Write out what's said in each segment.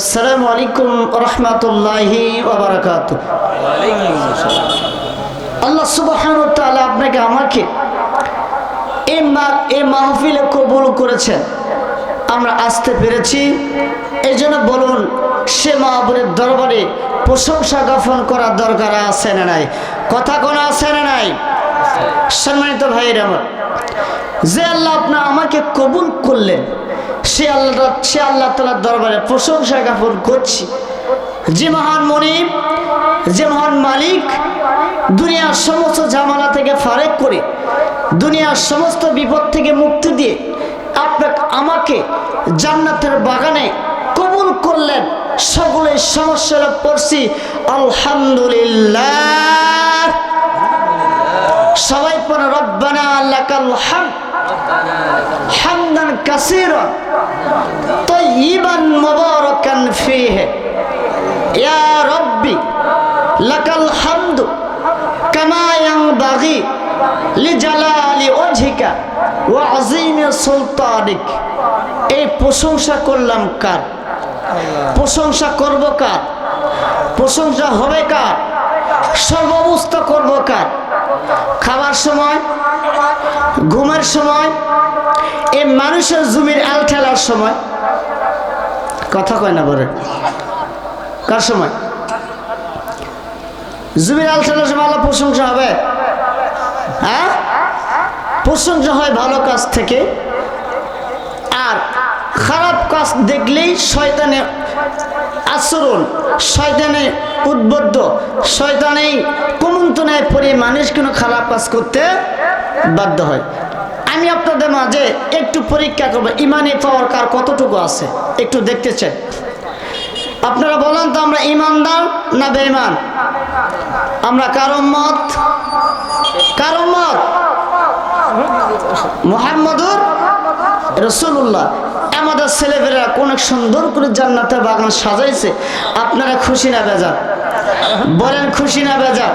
আসসালামু আলাইকুম রহমতুল্লাহি ওয়া বারাকাতুহু। আল্লাহ সুবহানাহু ওয়া তাআলা আপনাকে আমাকে এই মাহফিলে কবুল করেছেন, আমরা আসতে পেরেছি। এই জন্য বলুন, সে মাহবুবের দরবারে প্রশংসা জ্ঞাপন করার দরকার আছে না নাই? কথা কোন আছে না নাই? সম্মানিত ভাইয়েরা আমার, যে আল্লাহ আমাকে কবুল করলেন, সে আল্লাহ তাআলার দরবারে প্রশংসা জ্ঞাপন করছি। যে মহান মনিব, যে মহান মালিক, দুনিয়ার সমস্ত ঝামেলা থেকে ফারেক করে, দুনিয়ার সমস্ত বিপদ থেকে মুক্তি দিয়ে আমাকে জান্নাতের বাগানে কবুল করলেন। সকলের সমস্যা পড়ছি আলহামদুলিল্লাহ। সবাই পড়ে রব্বানা লাকাল হামদ হামদান কাসীরান তাইয়িবান মুবারাকান ফীহি ইয়া রাব্বি লাকাল হামদু কামা ইয়ানবাগি লিজালালি ওয়াজহিকা ওয়া আযীমি সুলতানিক। এই প্রশংসা করলাম কার? প্রশংসা করব কার? প্রশংসা হবে কার? সর্বাবস্থা করব কার? খাবার সময়, ঘুমের সময়, এই মানুষের জমির আল ঠেলার সময়, কথা কয় না বলে কার সময়? জমির আল ঠেলার সময় আল্লাহ প্রশংসা হবে? হ্যাঁ, প্রশংসা হয় ভালো কাজ থেকে। আর খারাপ কাজ দেখলেই শয়তানে আচরণ, শয়তানে উদ্বুদ্ধ, শয়তানে কুমন্ত্রণায় পড়ে মানুষ কোনো খারাপ কাজ করতে বাধ্য হয়। আমি আপনাদের মাঝে একটু পরীক্ষা করবো, ইমানে পাওয়ার কার কতটুকু আছে একটু দেখতে চাই। আপনারা বলেন তো, আমরা ইমানদার না বেঈমান? আমরা কার উম্মত? কার উম্মত? মুহাম্মদুর রাসূলুল্লাহ। আমাদের ছেলেমেয়েরা অনেক সুন্দর করে জান্নাতের বাগান সাজাইছে। আপনারা খুশি না বেজার? বলেন খুশি না বেজার?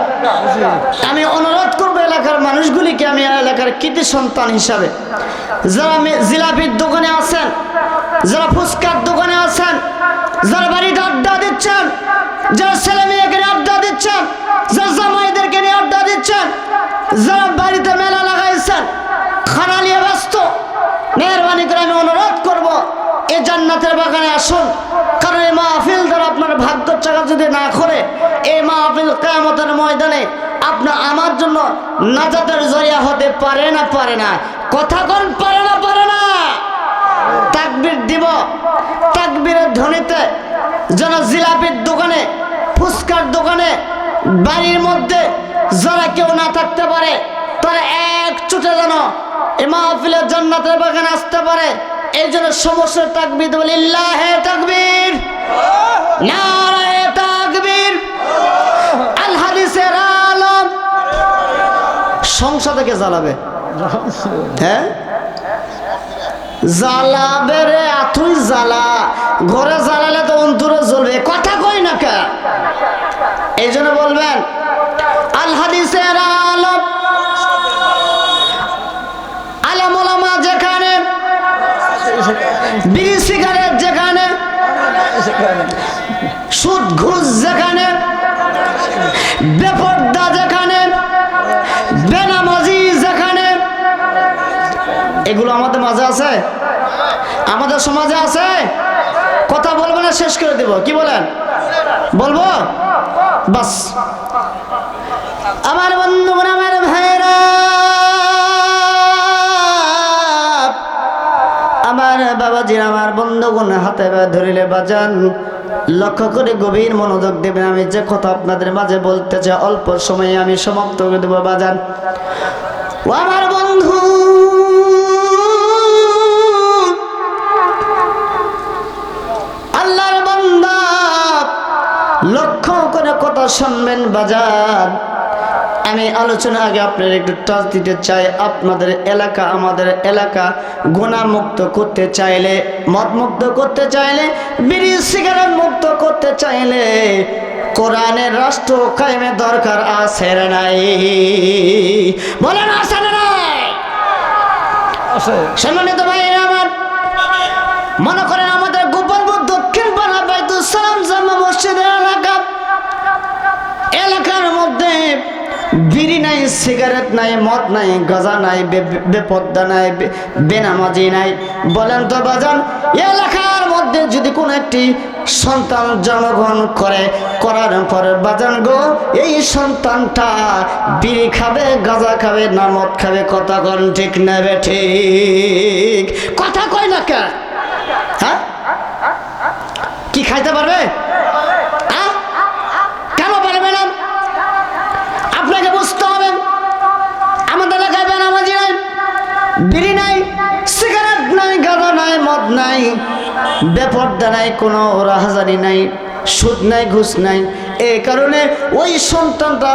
আমি অনুরোধ করবো এলাকার মানুষগুলিকে, আমি এলাকার কৃতি সন্তান হিসাবে, যারা জিলাপির দোকানে আছেন, যারা ফুচকার দোকানে আছেন, যারা বাড়িতে আড্ডা দিচ্ছেন, যারা ছেলে মেয়েকে নিয়ে আড্ডা দিচ্ছেন, যারা জামাইদেরকে নিয়ে আড্ডা দিচ্ছেন, যারা বাড়িতে মেলা লাগাইছেন, খানা নিয়ে ব্যস্ত, মেহরবানি করে আমি অনুরোধ করব, এই জান্নাতের বাগানে আসুন। কারণ এই মাহফিল দ্বারা আপনার ভাগ্য চাকা যদি না করে, এই মাহফিল কিয়ামতের ময়দানে আপনার আমার জন্য নাজাতের জরিয়া হতে পারে না? পারে না? কথা কোন পারে না? পারে না? তাকবীর দিব, তাকবীরের ধ্বনিতে যেন জিলাপির দোকানে, ফুচকার দোকানে, বাড়ির মধ্যে যারা কেউ না থাকতে পারে, তারা এক ছুটে যেন এই মাহফিলের জান্নাতের বাগানে আসতে পারে। এই জন্য সমস্ত তাকবীর দেব, লিল্লাহি তাকবীর, নারায়ে তাকবীর, আল হাদিসের আলম। সংসদ থেকে জ্বালাবে, হ্যাঁ জ্বালাবে রে, আতুই জ্বালা। ঘরে জ্বালালে তো অন্তরে জ্বলবে, কথা কই না কে? এই জন্য বলবেন আল হাদিসের আলম, আলেম ওলামা যেখানে, বিড়ি সিগারেট যেখানে, সুদ ঘুষ যেখানে, বেপরদা যেখানে, বেনামাজি যেখানে, এগুলো আমাদের মাঝে আছে? আমাদের সমাজে আছে? কথা বলবো না, শেষ করে দেব। কি বলেন? বলবো? বাস। আমার বন্ধুগণ, আমার ভাইরা, আমার বাবাজির, আমার বন্ধুগণ, হাতে ধরিলে বাজান, লক্ষ্য করে গভীর মনোযোগ দেবেন। আমি যে কথা আপনাদের মাঝে বলতে চাই, অল্প সময়ে আমি সমাপ্ত করে দেবো বাজান। ও আমার বন্ধু, আল্লাহর বান্দা, লক্ষ্য করে কথা শুনবেন বাজান। আমি আলোচনা আগে আপনার একটু টাচ দিতে চাই। আপনাদের এলাকা, আমাদের এলাকা গুনাহমুক্ত করতে চাইলে, মদমুক্ত করতে চাইলে, বিড়ি সিগারেট মুক্ত করতে চাইলে কোরআনের রাষ্ট্র কায়েমের দরকার আছে না নাই? বলেন আছে না নাই? সম্মানিত ভাইরা আমার, মনে করেন আমাদের গোপালপুর দক্ষিণ পাড়া বাইতুল বিড়ি নাই, সিগারেট নাই, মদ নাই, গাঁজা নাই, বেপর্দা নাই, বেনামাজি নাই। বলেন তো বাজান, এলাকার মধ্যে যদি কোনো একটি সন্তান জন্মগ্রহণ করার পরে বাজান গো, এই সন্তানটা বিড়ি খাবে, গাঁজা খাবে না মদ খাবে? কথা কোন ঠিক নেবে? ঠিক কথা কয় না কে? হ্যাঁ, কি খাইতে পারবে? কেন পারবে না? আপনাকে বুঝতে হবে, আমাদের এলাকায় বেনামাজি নাই, বিড়ি নাই, সিগারেট নাই, গাঁজা নাই, মদ নাই, বেপর্দা নাই, কোনো রাহাজানি নাই, সুদ নাই, ঘুষ নাই। এই কারণে ওই সন্তানটা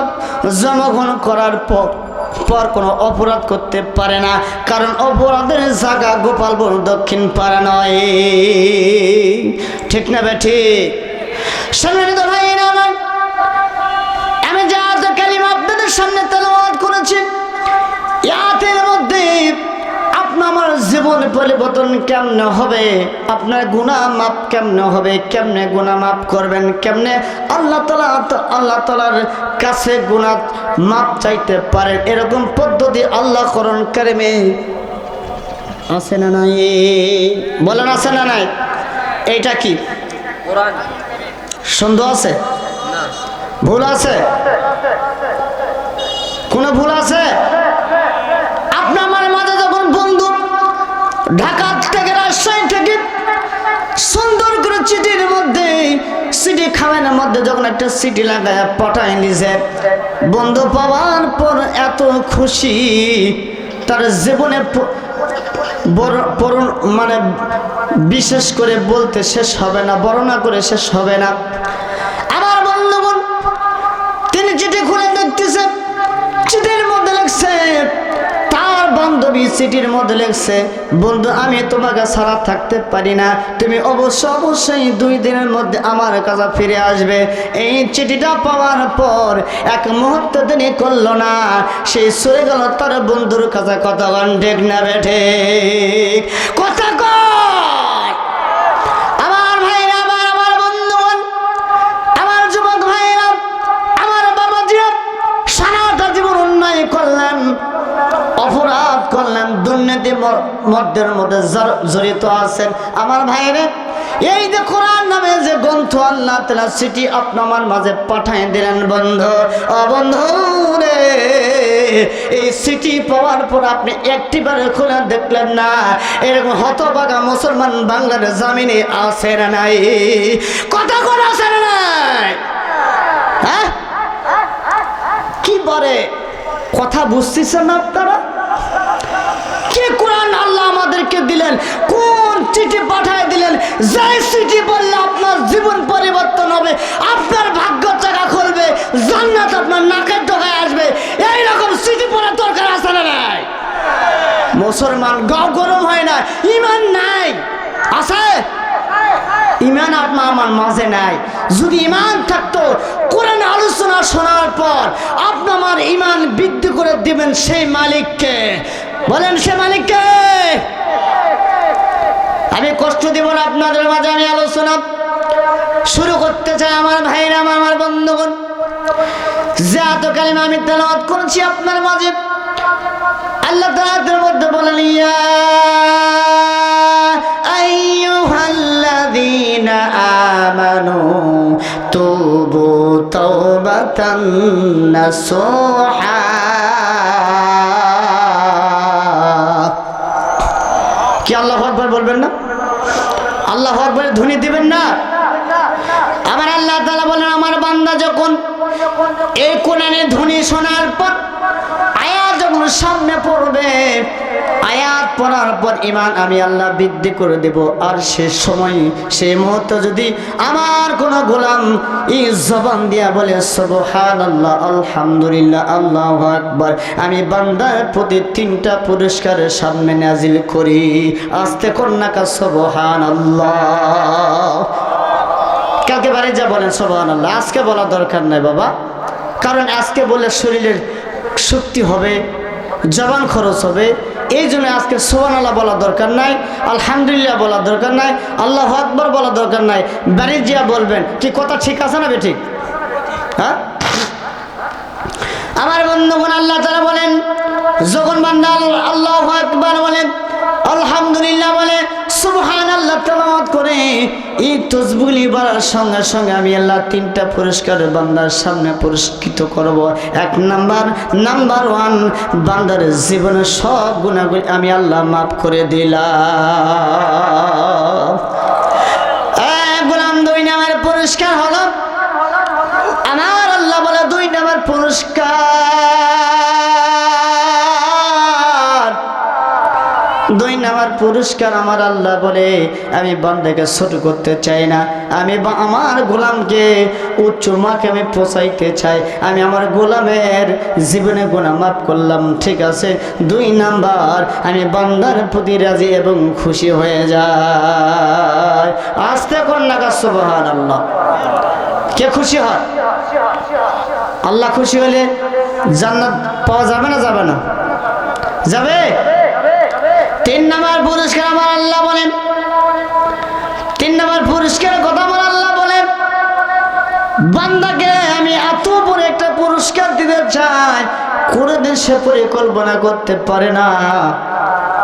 জন্মগ্রহণ করার পর কোনো অপরাধ করতে পারে না, কারণ অপরাধের জায়গা গোপালপুর দক্ষিণ পাড়া নয়। ঠিক না বেঠি? সম্মানিত ভাইরা আমার, আমি যে আয়াত কালিমা আপনাদের সামনে তেলাওয়াত করেছি, ইয়াতের মধ্যে আপনার আমার জীবন পরিবর্তন কেমনে হবে, আপনার গুনাহ মাফ কেমনে হবে, কেমনে গুনাহ মাফ করবেন, কেমনে আল্লাহ তাআলার কাছে গুনাহ মাফ চাইতে পারেন, এরকম পদ্ধতি আল্লাহ কোরআন কারিমে আছে না নাই? বলেন আছে না নাই? এইটা কি কোরআন সন্দেহ আছে? ভুল আছে? কোন ভুল আছে? আপনি আমার মাঝে যখন বন্ধু ঢাকা থেকে রাজশাহী থেকে সুন্দর করে চিঠির মধ্যে সিটি খামের মধ্যে যখন একটা সিটি লাগায় পাঠায় নিজে, বন্ধু পাওয়ার পর এত খুশি তার জীবনে মানে বিশেষ করে বলতে শেষ হবে না, বর্ণনা করে শেষ হবে না। আমার বন্ধুগণ, তিনি চিঠি খুলে দেখতেছে, চিঠির মধ্যে লিখছে, তার বান্ধবী চিঠির মধ্যে লিখছে, বন্ধু আমি তোমাকে ছাড়া থাকতে পারি না, তুমি অবশ্যই 2 দিনের মধ্যে আমার কাছে ফিরে আসবে। এই চিঠিটা পাওয়ার পর এক মুহূর্ত তিনি করল না, সেই সরে গেল তার বন্ধুর কাছে। কথা বলেন ঠিক না বেঠে? কথা কয় আমার ভাইরা, আমার বন্ধুগণ, আমার যুবক ভাইরা, আমার বাবাজিরা, সারাটা জীবন অন্যায় করলেন, অপরাধ করলেন, দুর্নীতি মধ্যে জড়িত আছেন। আমার ভাইরে, এই যে কোরআন নামে যে গ্রন্থ আল্লাহ তাআলা চিঠি আপনার মাঝে পাঠিয়ে দিলেন বন্ধু, ও বন্ধু রে, এই চিঠি পাওয়ার পর আপনি একটিবারে খুলে দেখলেন না? এরকম হতভাগা মুসলমান বাংলার জামিনে আছে না নাই? কথা কোন আছে না নাই? হ্যাঁ, কি বলে কথা বুঝতেছেন না আপনারা? কি কোরআন আল্লাহ আমাদেরকে দিলেন, কোন চিঠি পাঠিয়ে দিলেন, যে চিঠি বললে আপনার জীবন পরিবর্তন হবে, আপনার ভাগ্য চাকা খুলবে, জান্নাত আপনার নাকের ডগায় আসবে, এইরকম চিঠি পড়ার দরকার আছে না নাই? মুসলমান গাও গরম হয় না, ঈমান নাই, আছে? ঈমান আপনার আমার মাঝে নাই। যদি ঈমান থাকতো, কোরআন আলোচনা শোনার পর আপনি আমার ঈমান বৃদ্ধি করে দিবেন সেই মালিককে। বলেন সে মালিককে? আমি কষ্ট দিব না আপনাদের মাঝে, আমি আলোচনা শুরু করতে চাই। আমার ভাইরা, আমার বন্ধুগণ, যে এত কালিমা আমি তেলাওয়াত করেছি আপনার মাঝে, আল্লাহ তাআলার মধ্যে বলেন, ইয়া আইয়ুহাল্লাযীনা আমানু তুবু তাওবাতান নাসুহা। কি আল্লাহু আকবার বলবেন না? আল্লাহু আকবার ধ্বনি দিবেন না? আমার আল্লাহ তাআলা বলেন, আমার বান্দা যখন এই কোরআনের ধ্বনি শোনার পর আয়াত যখন সামনে পড়বে, আয়াত পড়ার পর ঈমান আমি আল্লাহ বৃদ্ধি করে দেব। আর সে সময়, সেই মুহূর্তে যদি আমার কোন গোলাম এই জবান দিয়া বলে সুবহানাল্লাহ, আলহামদুলিল্লাহ, আল্লাহু আকবার, আমি বান্দার প্রতি 3টা পুরস্কারের সামনে নাজিল করি। আস্তে কন্যাকা সুবহানাল্লাহ। কালকে বাড়ি যা বলেন সুবহানাল্লাহ, আজকে বলা দরকার নাই বাবা, কারণ আজকে বলে শরীরের শক্তি হবে, জবান খরচ হবে, এই জন্য আজকে সুবহানাল্লাহ বলা দরকার নাই, আলহামদুলিল্লাহ বলা দরকার নাই, আল্লাহু আকবার বলা দরকার নাই। বাড়ি যা বলবেন। কি কথা ঠিক আছে না বেঠিক? হ্যাঁ, আমার বন্ধুগণ, আল্লাহ তাআলা বলেন, যখন বান্দা আল্লাহু আকবার বলে, আলহামদুলিল্লাহ বলে, সুবহানাল্লাহ তেলাওয়াত করে, এই তাসবিহগুলি বলার সঙ্গে সঙ্গে আমি আল্লাহ তিনটা পুরস্কার বান্দার সামনে পুরস্কৃত করব। এক নাম্বার ওয়ান, বান্দার জীবনের সব গুনাহগুলি আমি আল্লাহ মাফ করে দিলাম। গোলাম, 2 নাম্বার পুরস্কার হলো, আমার আল্লাহ বলে 2 নাম্বার পুরস্কার আমার আল্লাহ বলে, আমি বান্দাকে ছোট করতে চাই না, আমি আমার গোলামকে উচ্চ মাকে আমি পৌঁছাইতে চাই। আমি আমার গোলামের জীবনে গুনাহ মাফ করলাম, ঠিক আছে। 2 নাম্বার, আমি বান্দার প্রতি রাজি এবং খুশি হয়ে যায়। আস্তে কন্যা কা সুবহানাল্লাহ। কে খুশি হয়? আল্লাহ খুশি হলে জান্নাত পাওয়া যাবে না যাবে না? যাবে। 3 নাম্বার পুরস্কার আমার আল্লাহ বলেন, 3 নাম্বার পুরস্কারের কথা আমার আল্লাহ বলেন, বান্দাকে আমি এত বড় একটা পুরস্কার দিতে চাই, কোনদিন সে পরিকল্পনা করতে পারে না।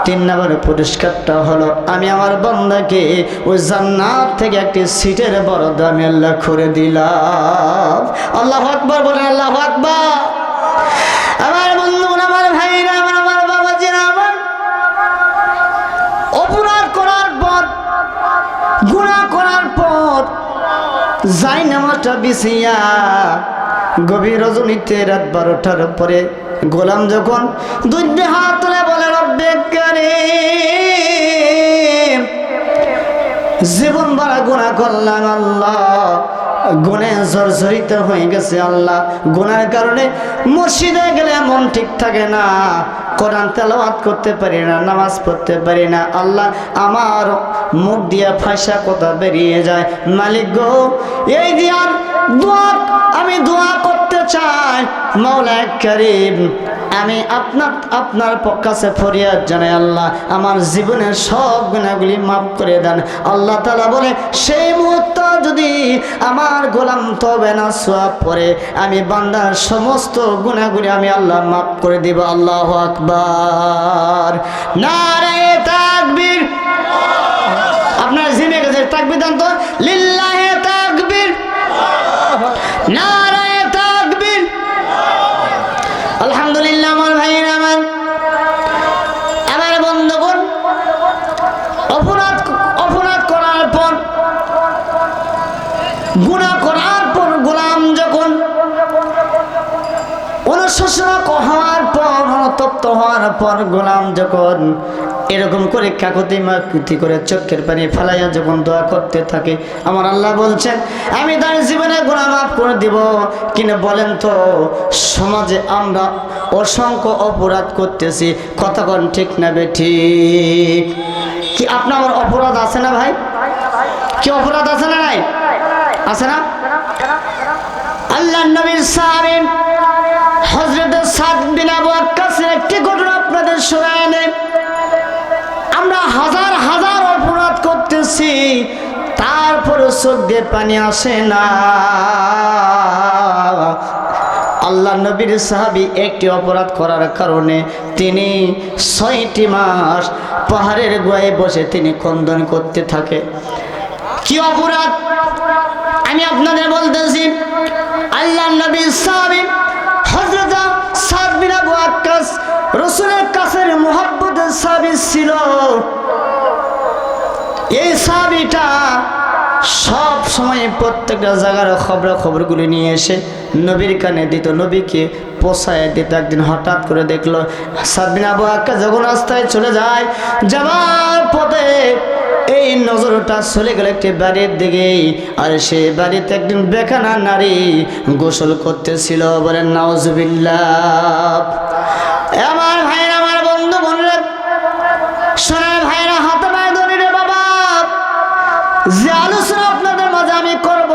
3 নাম্বার পুরস্কারটা হলো, আমি আমার বান্দাকে ওই জান্নাত থেকে একটি সিটের বরাদ্দ আমি আল্লাহ করে দিলাম। আল্লাহু আকবার বলেন, আল্লাহু আকবার। আমার বন্ধুগণ, আমার ভাইরা, আমার বাবাজিরা, আমার অপরাধ করার পর, গুনাহ করার পর যাই নামাজটা বিছিয়া গভীর রজনীতে রাত 12টার পরে গোলাম যখন 2 হাত তুলে বলে, রব্বে কারীম, জীবন ভরা গুনাহ করলাম আল্লাহ, গুনাহে জর্জরিত হয়ে গেছে আল্লাহ, গুনাহের কারণে মসজিদে গেলে মন ঠিক থাকে না, কোরআন তেলাওয়াত করতে পারি না, নামাজ পড়তে পারি না আল্লাহ, আমার মুখ দিয়ে ফাঁসা কথা বেরিয়ে যায়। মালিক গো, এই দিয়ার দোয়া আমি দোয়া করতে চাই, মাওলা কারীম, আমি আপনার কাছে ফরিয়াদ জানাই আল্লাহ, আমার জীবনের সব গুনাহগুলি মাফ করে দেন। আল্লাহ তাআলা বলে, সেই মুহূর্ত যদি আমার গোলাম তওবা নসুহা পড়ে, আমি বান্দার সমস্ত গুনাহগুলি আমি আল্লাহ মাফ করে দিব। আল্লাহু আকবার, নারে তাকবীর। আপনার জিমে গেছে তাকবীর দেন তো, লিল্লাহি তাকবীর, নারে তাকবীর। আলহামদুলিল্লাহ। আমার ভাইরা, আমার বন্ধুগণ, অপরাধ করার পর, গুনাহ করার পর গোলাম যখন অনুশোচনা হওয়ার পর, অনুতপ্ত হওয়ার পর গোলাম যখন এরকম করে কাকুতি করে চোখের পানি ফেলাইয়া যখন দোয়া করতে থাকে, আমার আল্লাহ বলছেন, আমি তার জীবনে গুনাহ মাফ করে দিব। কিনা বলেন তো, সমাজে আমরা অসংখ্য অপরাধ করতেছি, কতক্ষণ ঠিক না বেঠিক? কি আপনার আমার অপরাধ আছে না ভাই? কি অপরাধ আছে না? নাই আছে না? আল্লাহ নবীর সাহাবী হযরত সাদ বিন আবু ওয়াক্কাসের একটি ঘটনা আপনাদের শোনায় নেই। আমরা হাজার হাজার অপরাধ করতেছি, তারপরে চোখ দিয়ে পানি আসে না। আল্লাহ নবীর সাহাবী একটি অপরাধ করার কারণে তিনি 6টি মাস পাহাড়ের গুহায় বসে তিনি ক্রন্দন করতে থাকে। কি অপরাধ আমি আপনাদের বলতেছি। আল্লাহ নবীর সাহাবী হযরত সাদ বিন আবু ওয়াক্কাস রাসূলের কাছের মুহাব্বতের সাহাবী ছিল। এই সাহাবীটা সব সময় প্রত্যেকটা জায়গার খবরগুলি নিয়ে এসে নবীর কানে দিত, নবীকে পোষায় দিত। একদিন হঠাৎ করে দেখলো সাদ বিন আবু ওয়াক্কাস যখন রাস্তায় চলে যায়, যাবার পথে এই নজরটা চলে গেল একটি বাড়ির দিকে, আর সেই বাড়িতে একদিন বেখানা নারী গোসল করতেছিল। বলেন নাউজুবিল্লাহ। আমার ভাইরা, আমার বন্ধু বোনেরা, সোনার ভাইরা, হাতে পায়ে ধরে রে বাবা, যে আলোচনা আপনাদের মাঝে আমি করব,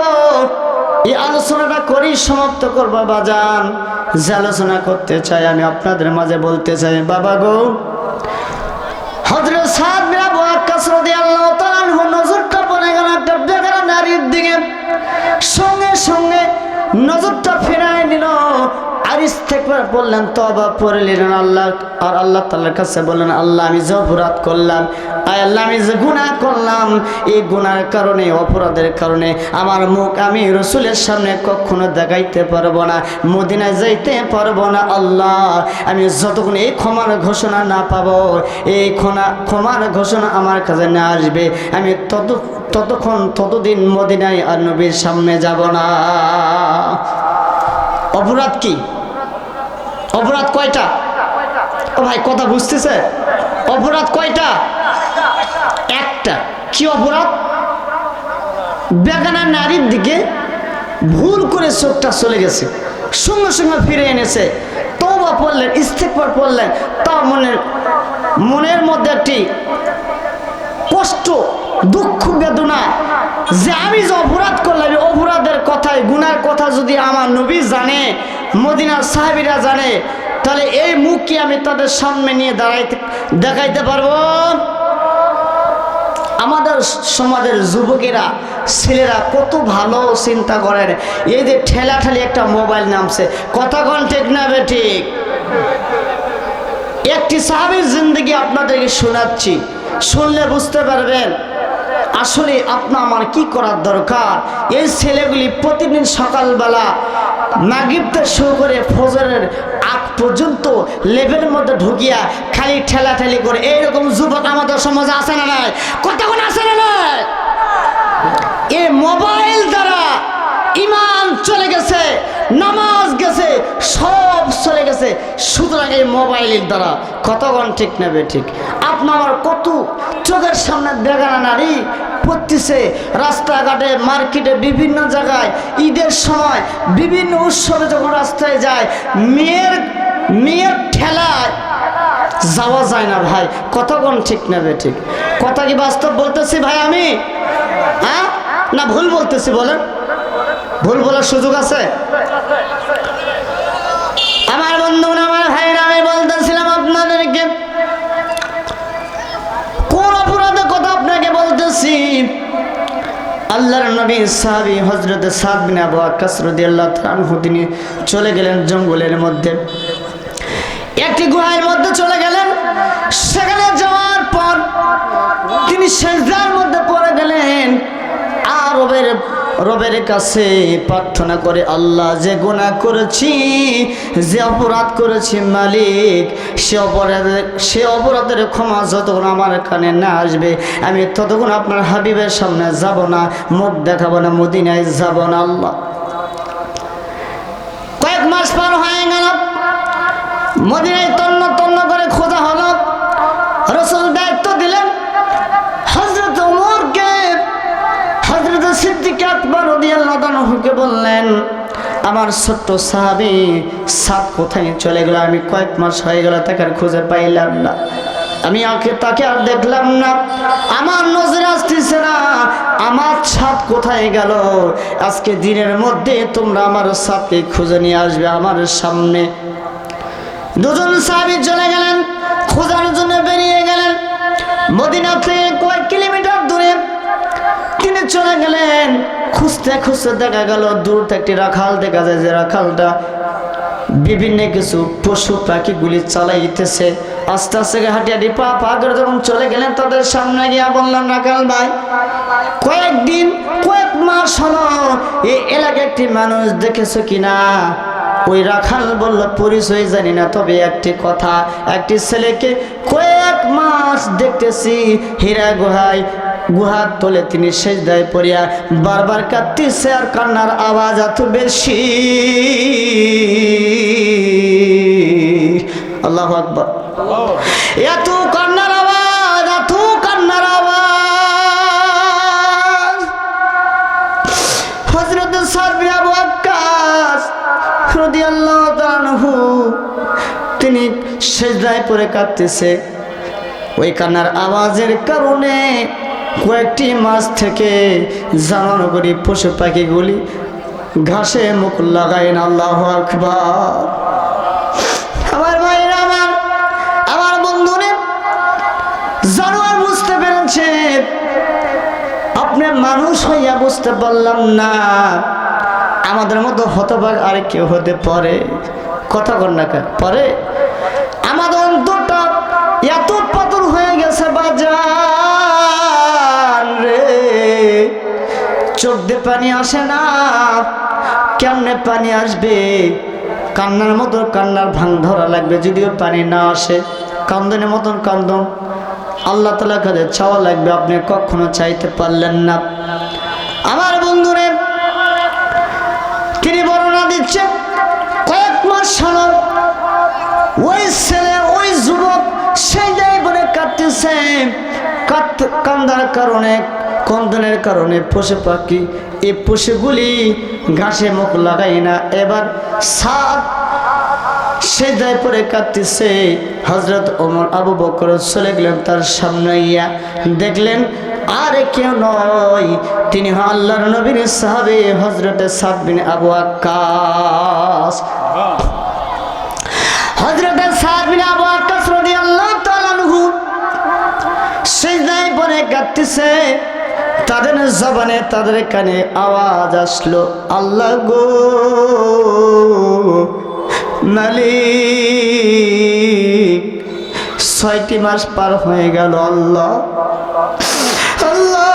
এই আলোচনাটা করি সমাপ্ত করবো বাজান। যে আলোচনা করতে চাই আমি আপনাদের মাঝে বলতে চাই, বাবা গো, হযরত সাদ বিন আবু ওয়াক্কাস রাদিয়াল্লাহু তাআলা আনহু নজরটা পড়ে গেল একটা বেগানা নারীর দিকে। সঙ্গে সঙ্গে নজরটা ফেরায় নিল আর ইস্তেগফার বললেন, তওবা পড়লেন আল্লাহ, আর আল্লাহ তাআলার কাছে বললেন, আল্লাহ আমি যে অপরাধ করলাম, আয় আল্লাহ আমি যে গুনাহ করলাম, এই গুনার কারণে, অপরাধের কারণে আমার মুখ আমি রাসূলের সামনে কখনো দেখাইতে পারবো না, মদিনায় যাইতে পারবো না। আল্লাহ আমি যতক্ষণ এই ক্ষমার ঘোষণা না পাবো, এই ক্ষমার ঘোষণা আমার কাছে না আসবে, আমি ততদিন মদিনায় আর নবীর সামনে যাব না। অপরাধ কি? অপরাধ কয়টা? ও ভাই কথা বুঝতেছে? অপরাধ কয়টা? একটা। কি অপরাধ? বেগানা নারীর দিকে ভুল করে চোখটা চলে গেছে, সঙ্গে সঙ্গে ফিরে এনেছে, তওবা পড়লেন, ইস্তেগফার পড়লেন, তা মনের মধ্যে একটি কষ্ট, দুঃখ, বেদনা, যে আমি যে অপরাধ করলাম, অপরাধের কথায়, গুনার কথা যদি আমার নবী জানে, মদিনার সাহাবীরা জানে, তাহলে এই মুখ কি আমি তাদের সামনে নিয়ে দেখাইতে পারবো? আমাদের সমাজের যুবকেরা, ছেলেরা কত ভালো চিন্তা করেন, এই যে ঠেলাঠালি একটা মোবাইল নামছে, কথা কোন ঠিক না বেঠিক? একটি সাহাবীর জিন্দেগি আপনাদেরকে শোনাচ্ছি, শুনলে বুঝতে পারবেন আসলে আপনা আমার কি করার দরকার। এই ছেলেগুলি প্রতিদিন সকালবেলা মাগরিবতে শুরু করে ফজরের আগ পর্যন্ত লেবের মধ্যে ঢুকিয়া খালি ঠেলাঠেলি করে, এইরকম যুবক আমাদের সমাজে আছে না নাই? কতক্ষণ আছে না নাই? এই মোবাইল দ্বারা ইমান চলে গেছে, নামাজ গেছে, সব চলে গেছে, সুতরাং এই মোবাইলের দ্বারা। কতক্ষণ ঠিক নেবে ঠিক? আপনার আমার কত চোখের সামনে বেগানা নারী পড়তেছে, রাস্তাঘাটে, মার্কেটে, বিভিন্ন জায়গায়, ঈদের সময়, বিভিন্ন উৎসবে যখন রাস্তায় যায়, মেয়ের ঠেলায় যাওয়া যায় না ভাই। কতক্ষণ ঠিক নেবে ঠিক? কথা কি বাস্তব বলতেছি ভাই আমি? হ্যাঁ না ভুল বলতেছি বলেন? ভুল বলার সুযোগ আছে? আমার বন্ধুরা, আমার ভাইরা, আমি বলতেছিলাম আপনাদেরকে কোন অপরাধের কথা আপনাকে বলতেছি। আল্লাহর নবী সাহাবী হযরত সাদ বিন আবু ওয়াক্কাস রাদিয়াল্লাহু তাআলা আনহু তিনি চলে গেলেন জঙ্গলের মধ্যে, একটি গুহার মধ্যে চলে গেলেন। সেখানে যাওয়ার পর তিনি সিজদার মধ্যে পড়ে গেলেন আর রবের কাছে প্রার্থনা করে, আল্লাহ যে গুনাহ করেছি, যে অপরাধ করেছি মালিক, সে অপরাধের ক্ষমা যতক্ষণ আমার কানে না আসবে, আমি ততক্ষণ আপনার হাবিবের সামনে যাব না, মুখ দেখাবো না, মদিনায় যাব না। আল্লাহ কয়েক মাস পার হয়ে গেল, মদিনায় তন্ন তন্ন করে খোঁজা হলো। রাসূল দায়িত্ব দিলেন হযরত ওমরকে, হযরত সিদ্দিক আকবর রাদিয়াল্লাহু আনহুকে বললেন, আমার ছোট্ট সাহাবী সাদ কোথায় চলে গেল? আমি কয়েক মাস হয়ে গেল তাকে আর খুঁজে পাইলাম না, আমি তাকে আর দেখলাম না, আমার নজরে আসতেছে না, আমার সাদ কোথায় গেল? আজকে দিনের মধ্যে তোমরা আমার সাদকে খুঁজে নিয়ে আসবে আমার সামনে। দুজন সাহাবী চলে গেলেন, খোঁজার জন্য বেরিয়ে গেলেন। মদিনা থেকে কয়েক কিলোমিটার দূরে তিনি চলে গেলেন। খুঁজতে খুঁজতে দেখা গেল দূর থেকে একটি রাখাল দেখা যায়, যে রাখালটা বিভিন্ন কিছু পশু পাখিগুলি চালাইতেছে। আস্তে আস্তে হাঁটি হাঁটি পা করে যখন চলে গেলেন, তাদের সামনে গিয়া বললেন, রাখাল ভাই, কয়েক মাস হলো এই এলাকায় একটি মানুষ দেখেছো কিনা? ওই রাখাল বলল, পরিচয় জানি না, তবে একটি কথা, একটি ছেলেকে কয়েক মাস দেখতেছি হীরা গুহার তলে তিনি সিজদায় পড়িয়া বারবার কাঁদতেছে, আর কান্নার আওয়াজ এত বেশি। আল্লাহু আকবার। এত কান্নার আওয়াজ, এত কান্নার আওয়াজ। হযরত সাদ বিন আবু ওয়াক্কাস রাদিয়াল্লাহু তাআলা আনহু তিনি সিজদায় পড়ে কাঁদতেছে। ওই কান্নার আওয়াজের কারণে কয়েকটি মাস থেকে জানানো করি পশু পাখিগুলি ঘাসে মুখ লাগায় না। আল্লাহু আকবার। আমার ভাইরা, আমার বন্ধুরে, জানোয়ার বুঝতে পেরেছে, আপনি মানুষ হইয়া বুঝতে পারলাম না। আমাদের মতো হতভাগ আর কেউ হতে পারে? কথা কর না পরে আমাদের অন্তরটা এত পাথর হয়ে গেছে বাজান রে, চোখ দিয়ে পানি আসে না। কেমনে পানি আসবে? কান্নার মতো কান্নার ভাঙ ধরা লাগবে যদিও পানি না আসে। কান্দনের মতন কান্দন আল্লাহ তাআলার কাছে চাওয়া লাগবে, আপনি কখনো চাইতে পারলেন না। আমার বন্ধুরে তিনি বর্ণনা দিচ্ছেন, কয়েক মাস হলো ওই ছেলে ওই যুবক সেই জায়গায় বলে কাঁদতেছে। কান্দার কারণে কন্দনের কারণে পশু পাখি এই পশুগুলি ঘাসে মুখ লাগাই না। এবার সাত সে যায় পরে কাঁদতেছে। হযরত ওমর আবু বকর চলে গেলেন তার সামনে গিয়া দেখলেন আর কেউ নয়, তিনি আল্লাহর নবীর সাহাবী হযরত সাদ বিন আবু ওয়াক্কাস। হযরত সাদ বিন আবু ওয়াক্কাস রাদিয়াল্লাহু তাআলা আনহু সিজদায় পড়ে কাঁদতেছে। তাদের জবানে তাদের কানে আওয়াজ আসলো, আল্লাহ গো মালিক, 6টি মাস পার হয়ে গেল আল্লাহ, আল্লাহ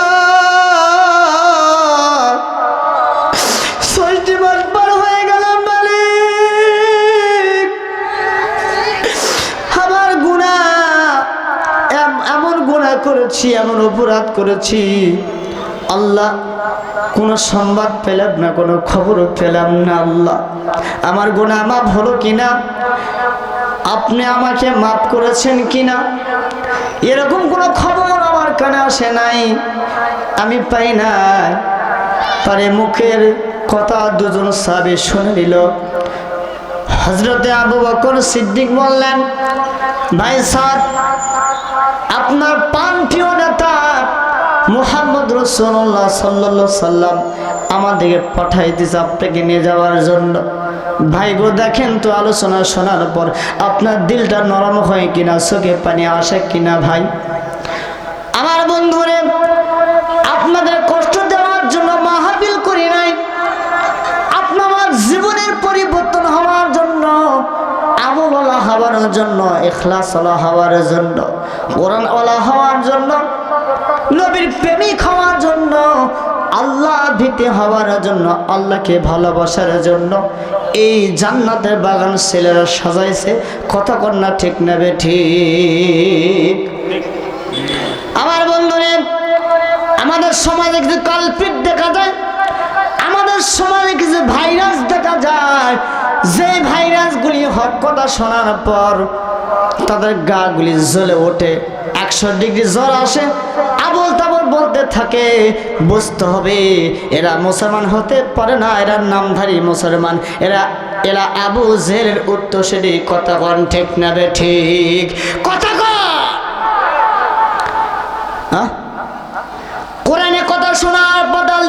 6টি মাস পার হয়ে গেল মালিক। আমার গুনাহ, এমন গুনাহ করেছি, এমন অপরাধ করেছি আল্লাহ, কোনো সংবাদ পেলাম না, কোনো খবরও পেলাম না। আল্লাহ আমার গুনাহ মাফ হলো কিনা, আপনি আমাকে মাফ করেছেন কিনা, এরকম কোনো খবর আমার কানে আসে নাই, আমি পাই নাই। তার মুখের কথা দুজন সাহাবী শুনে নিল। হযরতে আবু বকর সিদ্দিক বললেন, ভাই সাদ, আপনার প্রাণপ্রিয় নেতা মুহাম্মদ রাসূলুল্লাহ সাল্লাল্লাহু আলাইহি সাল্লাম আমাদেরকে পাঠাই দিয়েছে আপনাকে নিয়ে যাওয়ার জন্য। ভাই গো দেখেন তো আলোচনা শোনার পর আপনার দিলটা নরম হয় কিনা, চোখে পানি আসে কিনা। ভাই আমার বন্ধুরে, আপনাদের কষ্ট দেওয়ার জন্য মাহফিল করি নাই, আপনার জীবনের পরিবর্তন হওয়ার জন্য, আমলওয়ালা হওয়ার জন্য, ইখলাসওয়ালা হওয়ার জন্য, কোরআনওয়ালা হওয়ার জন্য, নবীর প্রেমিক হওয়ার জন্য, আল্লাহ ভীতি হওয়ার জন্য, আল্লাহকে ভালোবাসার জন্য এই জান্নাতের বাগান ছেলেরা সাজাইছে। কথা কন্যা ঠিক নেবে ঠিক? আমার বন্ধুরে, আমাদের সমাজে কিছু কালপিট দেখা যায়, আমাদের সমাজে কিছু ভাইরাস দেখা যায়, যে ভাইরাসগুলি হক কথা শোনার পর তাদের গা গুলি জ্বলে ওঠে, 100 ডিগ্রি জ্বর আসে, আবল তাবল বলতে থাকে। বুঝতে হবে এরা মুসলমান হতে পারে না, এরা নামধারী মুসলমান, এরা আবু জেহেলের উত্তরসূরি। কথা কন ঠিক না বে ঠিক? কথা কন। কোরআনে কথা শোনার বদল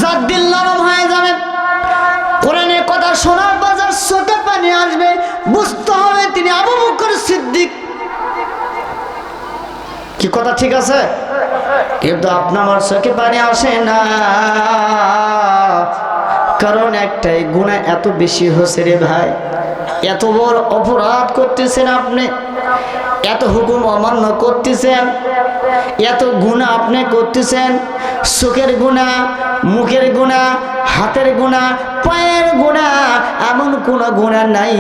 যার দিল নরম হয়ে যাবে, কোরআনের কথা শোনার বাজার চোখে পানি আসবে, বুঝতে হবে তিনি আবু বকর সিদ্দিক। কি কথা ঠিক আছে? কিন্তু আপনার আমার চোখে পানি আসে না, কারণ একটাই, গুনাহ এত বেশি হচ্ছে রে ভাই। এত বড় অপরাধ করতেছেন আপনি, এত হুকুম অমান্য করতেছেন, এত গুনাহ আপনি করতেছেন। চোখের গুনাহ, মুখের গুনাহ, হাতের গুনাহ, পায়ের গুনাহ, এমন কোনো গুনাহ নাই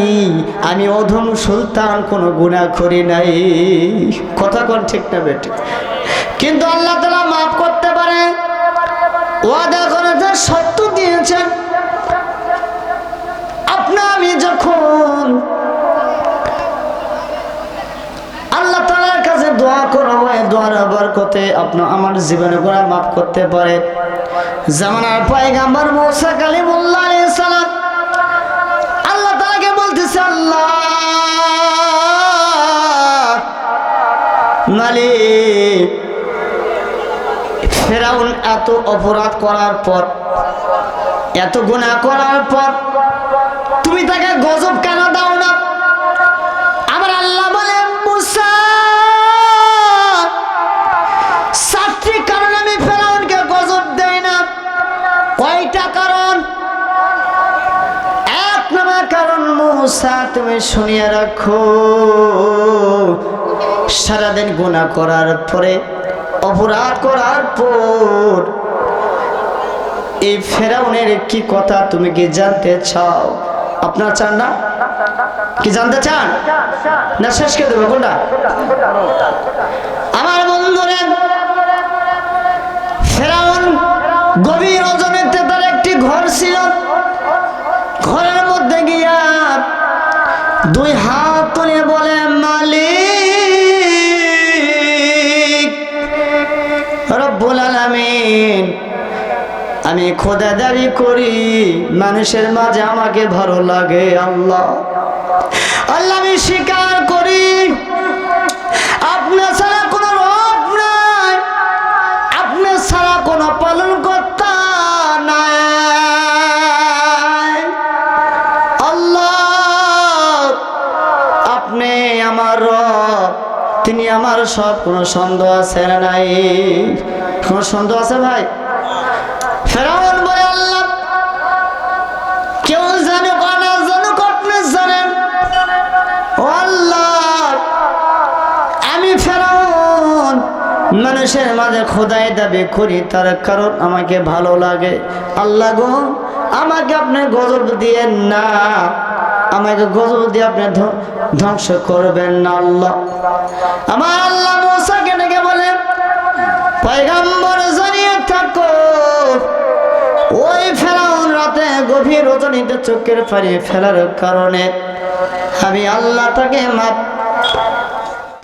আমি অধম সুলতান কোনো গুনাহ করি নাই। কথা কোন ঠিক না বেটি? কিন্তু আল্লাহ তাআলা মাফ করতে পারেন, ওয়াদা করেছেন, শর্ত দিয়েছেন। আপনি আমি যখন আল্লাহ তাআলার কাছে দোয়া করব, দোয়ার বরকতে আপনার আমার জীবনে গুনাহ মাফ করতে পারে। জামানার পয়গম্বর মুসা কালিমুল্লাহ আলাইহিস সালাম আল্লাহ তাআলাকে বলতেছে, আল্লাহ মালিক, ফেরাউন এত অপরাধ করার পর, এত গুনাহ করার পর তুমি তাকে গজব কেন দাও না? আমার আল্লাহ বলে, মুসা, 7টি কারণে আমি ফেরাউনকে গজব দেই না। কয়টা কারণ? কারণ মূসা তুমি শুনিয়ে রাখো, সারাদিন গুনাহ করার পরে, অপরাধ করার পর এই ফেরাউনের কি কথা তুমি কি জানতে চাও? আপনারা চান না? কি জানতে চান না শেষ করে দেবো কোনটা? আমার বন্ধুরা, ফেরাউন গভীর রজনীতে তার একটি ঘর ছিল। ঘরের মধ্যে গিয়া দুই হাত তুলে বলে, মালিক রব্বুল আলামিন, আমি খোদা দাবি করি, মানুষের মাঝে আমাকে ভালো লাগে। আল্লাহ আল্লাহ আমি স্বীকার করি আপনার ছাড়া কোনো রব নাই, আপনার ছাড়া কোনো পালন কর্তা নাই। আল্লাহ আপনি আমার রব, তিনি আমার সব। কোনো সন্দেহ আছে না নাই? কোনো সন্দেহ আছে ভাই? ফেরাউন বলে, আল্লাহ কেউ জানুক না জানুক আপনি জানেন। ও আল্লাহ, আমি ফেরাউন মানুষের মাঝে খোদাই দাবি করি, তার কারণ আমাকে ভালো লাগে। আল্লাহ গো, আমাকে আপনি গজব দিয়েন না, আমাকে গজব দিয়ে আপনি ধ্বংস করবেন না। আল্লাহ আমার আল্লাহ মূসাকে ডেকে বলে, পয়গম্বর জানিয়ে থাকো, ওই ফেরাউন রাতে গভীর রজনীতে চোখের পানি ফেলার কারণে আমি আল্লাহ তাকে মাফ